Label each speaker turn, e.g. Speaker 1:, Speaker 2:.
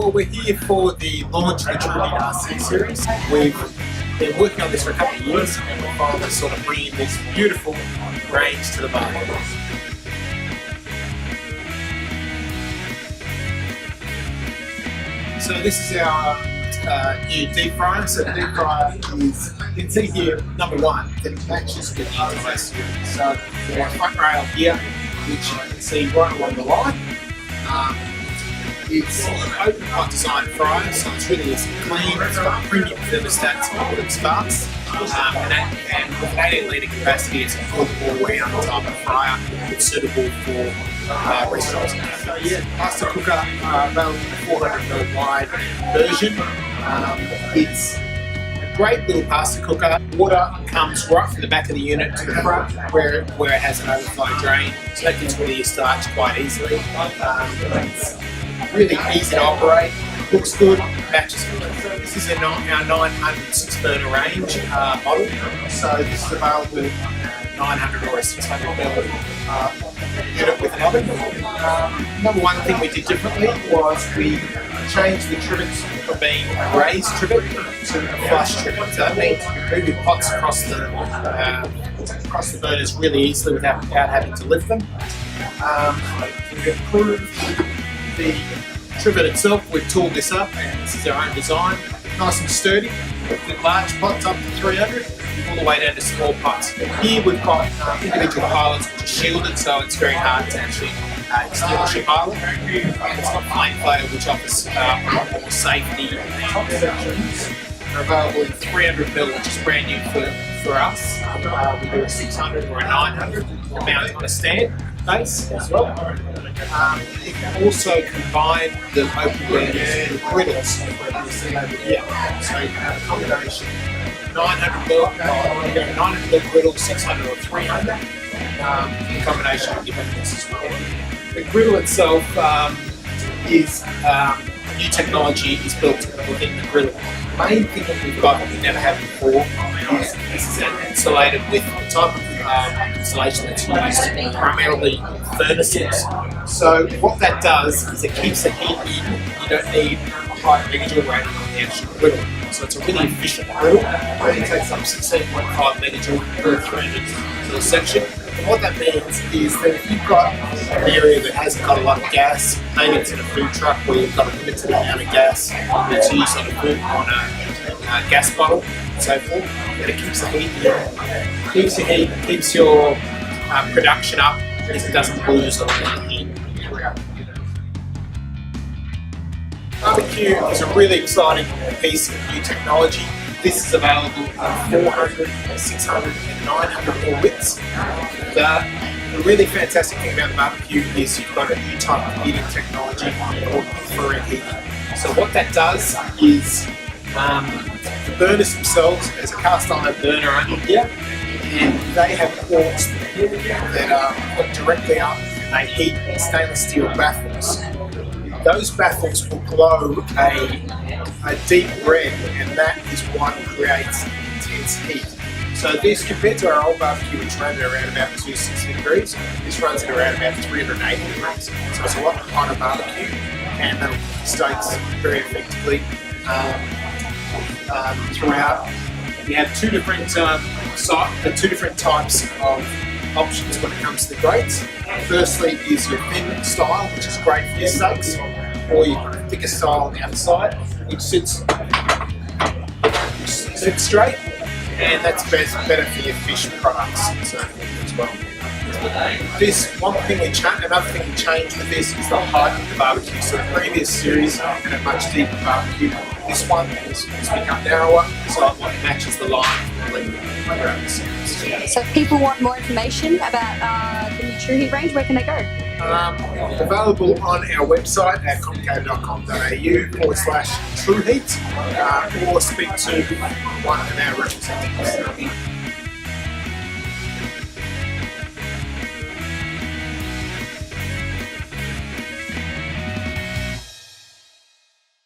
Speaker 1: Well, we're here for the launch of the Trueheat RC series. We've been working on this for a couple of years, and we're finally sort of bringing this beautiful range to the market. So this is our new deep fryer. So the deep fryer is, you can see here, number one, that it matches with the entire series. So we've got front rail here, which you can see right along the line. It's an open pot design fryer, so it's really easy to clean. It's got premium thermostats and it's fast. And with an 18 litre capacity, it's a full all-round type of fryer. It's suitable for restaurants. So yeah, pasta cooker, available in the 400ml wide version. It's a great little pasta cooker. Water comes right from the back of the unit to the front, where it has an overflow drain, so that gets rid of your starch quite easily. It's really easy to operate, looks good, matches good. This is our 900 6-burner range model, so this is available in 900 or a 600ml unit with an oven. Number one thing we did differently was we changed the trivets from being a raised trivet to a flush trivet. So that means you can move your pots across the burners really easily without having to lift them. We've improved the trivet itself. We've tooled this up, and this is our own design. Nice and sturdy. We've got large pots up to 300, all the way down to small pots. Here we've got individual pilots which are shielded, so it's very hard to actually extinguish your pilot. It's got flame flow, which offers a lot more safety. Top sections are available in 300ml, which is brand new for us. We do a 600 or a 900 to mount on a stand base as well. You can also combine the open burners with griddles. Yeah. So you can have a combination 900ml griddle, 600 or 300. In combination with your burners as well. The griddle itself is new technology is built within the griddle. The main thing that we've got that we never had before is this is insulated with the type of insulation that's used primarily furnaces. So what that does is it keeps the heat in. You don't need a high megajoule rating on the actual griddle. So it's a really efficient griddle. It only takes up 16.5 megajoule per 300 section. And what that means is that if you've got an area that hasn't got a lot of gas, maybe it's in a food truck where you've got a limited amount of gas that's used on a gas bottle and so forth, and it keeps the heat in, keeps your heat, keeps your production up, because it doesn't lose a lot of heat. Barbecue is a really exciting piece of new technology. This is available in 400, 600 and 900 widths. The really fantastic thing about the barbecue is you've got a new type of heating technology called infrared heating. So what that does is the burners themselves, there's a cast iron burner under here, and they have ports that are put directly up, and they heat stainless steel baffles. Those baffles will glow a deep red, and that is what creates intense heat. So this, compared to our old barbecue, which runs at around about 260 degrees, this runs at around about 380 degrees. So it's a lot hotter barbecue, and that'll cook steaks very effectively throughout. We have two different types of options when it comes to the grates. Firstly is your thin style, which is great for your steaks, or your thicker style on the other side, which sits straight, and that's better for your fish products and so forth as well. Another thing we changed with this is the height of the barbecue. So the previous series had a much deeper barbecue. This one has become narrower, so it matches the line around the series.
Speaker 2: So if people want more information about the new Trueheat range, where can they go?
Speaker 1: Available on our website at comcave.com.au/Trueheat, or speak to one of our representatives.